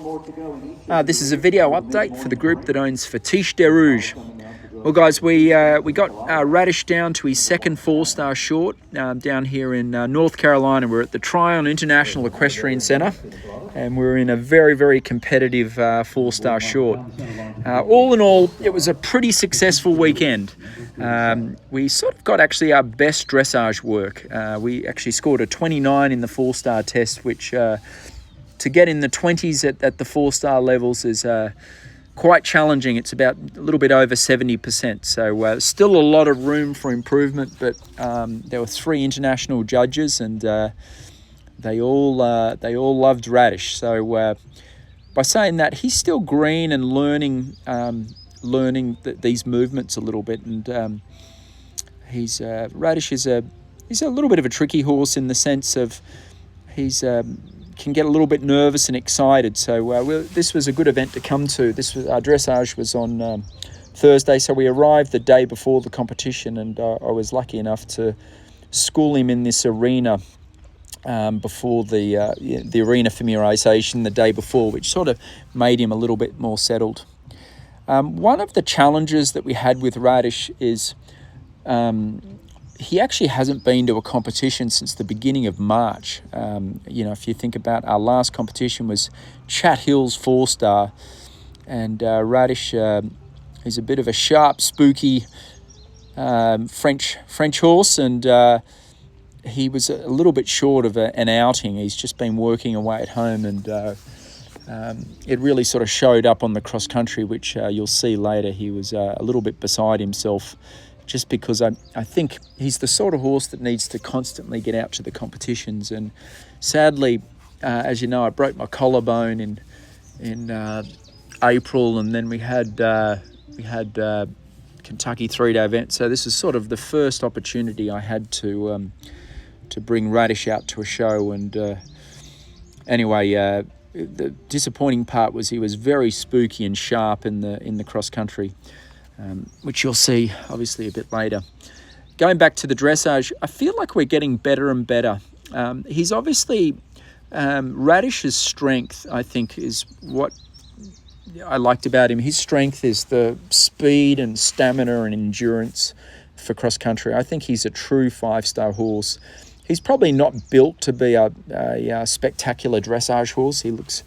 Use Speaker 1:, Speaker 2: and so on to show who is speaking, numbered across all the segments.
Speaker 1: This is a video update for the group that owns Fetiche de Rouges. Well guys, we got Radish down to his second 4-star short down here in North Carolina. We're at the Tryon International Equestrian Centre and we're in a very, very competitive 4-star short. All in all, it was a pretty successful weekend. We sort of got actually our best dressage work. We actually scored a 29 in the 4-star test, which to get in the 20s at the 4-star levels is quite challenging. It's about a little bit over 70%. So still a lot of room for improvement, but there were 3 international judges and they all loved Radish. So by saying that, he's still green and learning these movements a little bit, and Radish is he's a little bit of a tricky horse in the sense of he's can get a little bit nervous and excited. So this was a good event to come to. Our dressage was on Thursday, so we arrived the day before the competition, and I was lucky enough to school him in this arena before the arena familiarisation the day before, which sort of made him a little bit more settled. One of the challenges that we had with Radish is he actually hasn't been to a competition since the beginning of March. If you think about our last competition was Chat Hill's 4-star, and Radish is a bit of a sharp, spooky French horse, and he was a little bit short of an outing. He's just been working away at home, and it really sort of showed up on the cross country, which you'll see later. He was a little bit beside himself, just because I think he's the sort of horse that needs to constantly get out to the competitions. And sadly, as you know, I broke my collarbone in April, and then we had Kentucky 3-day event. So this is sort of the first opportunity I had to bring Radish out to a show. And anyway, the disappointing part was he was very spooky and sharp in the cross country. Which you'll see obviously a bit later. Going back to the dressage, I feel like we're getting better and better. He's obviously, Radish's strength, I think, is what I liked about him. His strength is the speed and stamina and endurance for cross country. I think he's a true 5-star horse. He's probably not built to be a spectacular dressage horse. He looks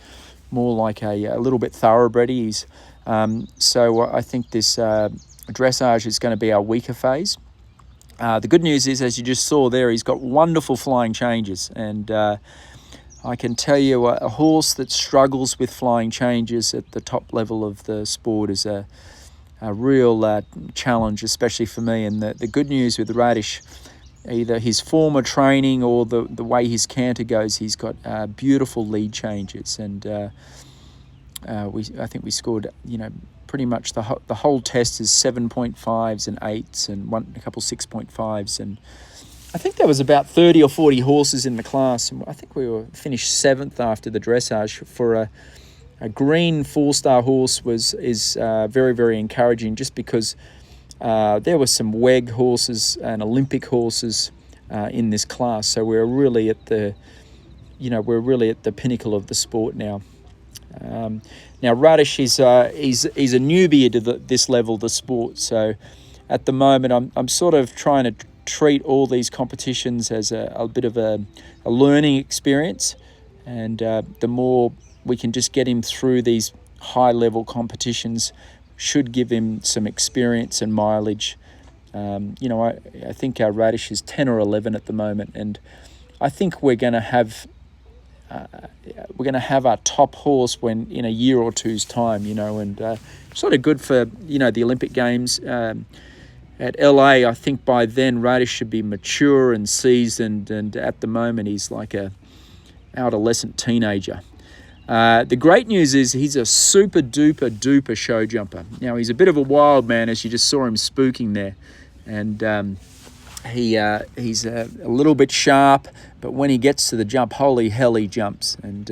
Speaker 1: more like a little bit thoroughbred. So I think this dressage is going to be our weaker phase. The good news is, as you just saw there, he's got wonderful flying changes. And I can tell you a horse that struggles with flying changes at the top level of the sport is a real challenge, especially for me. And the good news with Radish, either his former training or the way his canter goes, he's got beautiful lead changes. And I think we scored, pretty much the whole test is 7.5s and 8s and a couple 6.5s, and I think there was about 30 or 40 horses in the class, and I think we were finished 7th after the dressage. For a green 4-star horse is very, very encouraging, just because there were some WEG horses and Olympic horses in this class, so we're really at the pinnacle of the sport now. Now Radish is he's a newbie to this level of the sport, so at the moment I'm sort of trying to treat all these competitions as a bit of a learning experience, and the more we can just get him through these high level competitions should give him some experience and mileage. I think our Radish is 10 or 11 at the moment, and I think we're going to have our top horse when in a year or two's time, and sort of good for the Olympic Games at LA. I think by then Radish should be mature and seasoned, and at the moment he's like a adolescent teenager. The great news is he's a super duper show jumper. Now he's a bit of a wild man, as you just saw him spooking there, and he's a little bit sharp, but when he gets to the jump, holy hell, he jumps. And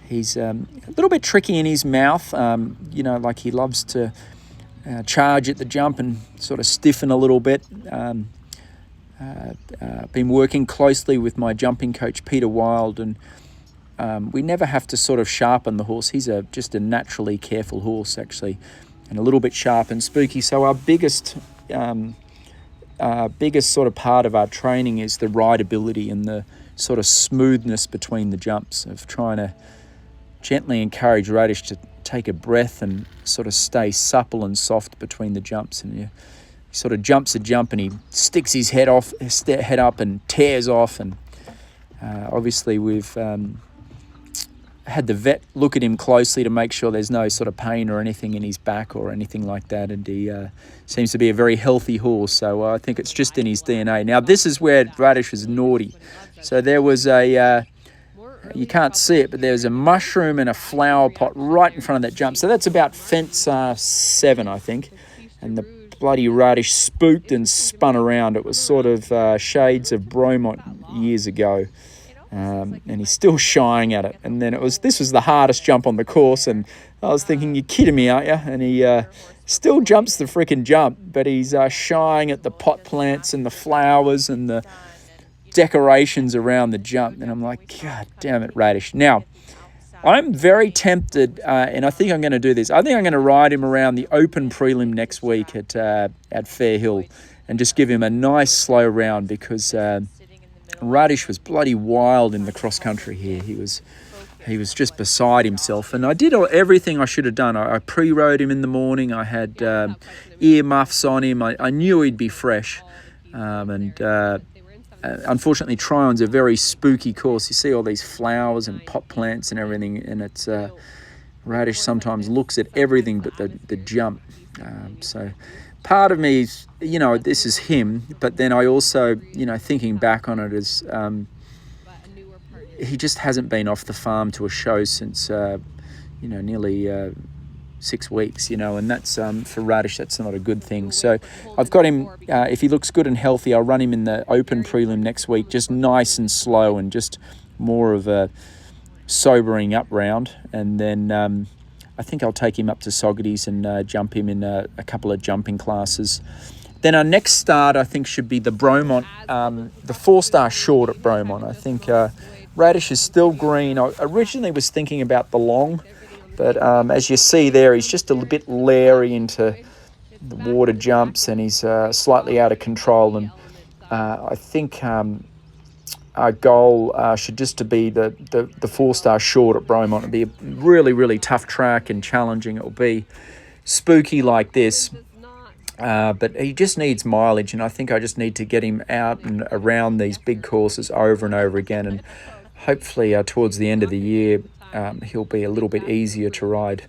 Speaker 1: he's a little bit tricky in his mouth, like he loves to charge at the jump and sort of stiffen a little bit. Been working closely with my jumping coach, Peter Wild, and we never have to sort of sharpen the horse. He's just a naturally careful horse, actually, and a little bit sharp and spooky. So our biggest sort of part of our training is the rideability and the sort of smoothness between the jumps, of trying to gently encourage Radish to take a breath and sort of stay supple and soft between the jumps. And he sort of jumps a jump and he sticks his head up and tears off. And obviously we've had the vet look at him closely to make sure there's no sort of pain or anything in his back or anything like that. And he seems to be a very healthy horse. So I think it's just in his DNA. Now, this is where Radish was naughty. So there was you can't see it, but there's a mushroom and a flower pot right in front of that jump. So that's about fence 7, I think. And the bloody Radish spooked and spun around. It was sort of shades of Bromont years ago. And he's still shying at it. And then this was the hardest jump on the course, and I was thinking, you're kidding me, aren't you? And he still jumps the freaking jump, but he's shying at the pot plants and the flowers and the decorations around the jump. And I'm like, God damn it, Radish. Now, I'm very tempted, and I think I'm going to do this. I think I'm going to ride him around the open prelim next week at Fair Hill and just give him a nice slow round, because Radish was bloody wild in the cross country here. He was just beside himself, and I did everything I should have done. I pre-rode him in the morning. I had ear muffs on him. I knew he'd be fresh, unfortunately, Tryon's a very spooky course. You see all these flowers and pot plants and everything, and it's Radish sometimes looks at everything but the jump. So part of me is, this is him, but then I also, thinking back on it, is he just hasn't been off the farm to a show since, nearly 6 weeks, and that's, for Radish, that's not a good thing. So I've got him, if he looks good and healthy, I'll run him in the open prelim next week, just nice and slow and just more of a sobering up round. And then I think I'll take him up to Saugerties and jump him in a couple of jumping classes. Then our next start, I think, should be the Bromont, the 4-star short at Bromont. I think Radish is still green. I originally was thinking about the long, but as you see there, he's just a bit leery into the water jumps, and he's slightly out of control. And I think our goal should just to be the 4-star short at Bromont. It'll be a really, really tough track and challenging. It'll be spooky like this, but he just needs mileage, and I think I just need to get him out and around these big courses over and over again, and hopefully towards the end of the year he'll be a little bit easier to ride.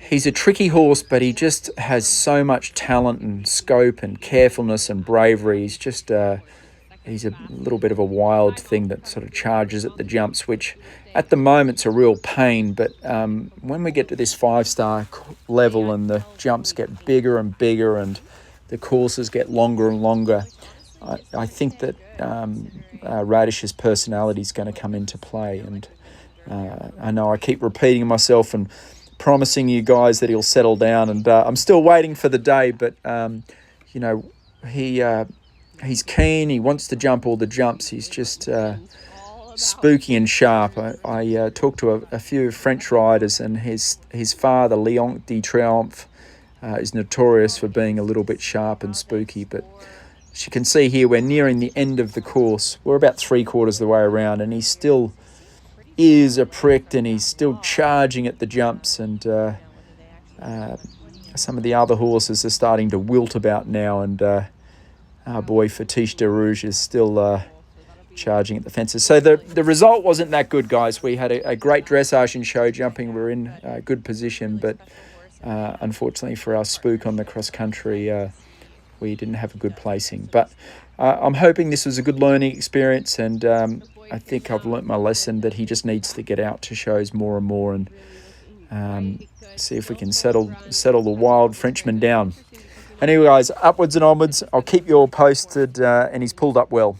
Speaker 1: He's a tricky horse, but he just has so much talent and scope and carefulness and bravery. He's just he's a little bit of a wild thing that sort of charges at the jumps, which at the moment's a real pain. But when we get to this 5-star level and the jumps get bigger and bigger and the courses get longer and longer, I think that Radish's personality is going to come into play. And I know I keep repeating myself and promising you guys that he'll settle down, and I'm still waiting for the day, but he's keen. He wants to jump all the jumps. He's just spooky and sharp. I talked to a few French riders, and his father, Leon de Triomphe, is notorious for being a little bit sharp and spooky. But as you can see here, we're nearing the end of the course. We're about 3/4 of the way around, and he's still ears are pricked, and he's still charging at the jumps. And some of the other horses are starting to wilt about now, and our boy Fetiche de Rouges is still charging at the fences. So the result wasn't that good, guys. We had a great dressage and show jumping. We're in a good position, but unfortunately for our spook on the cross country, we didn't have a good placing. But I'm hoping this was a good learning experience, and I think I've learnt my lesson that he just needs to get out to shows more and more, and see if we can settle the wild Frenchman down. Anyway, guys, upwards and onwards. I'll keep you all posted, and he's pulled up well.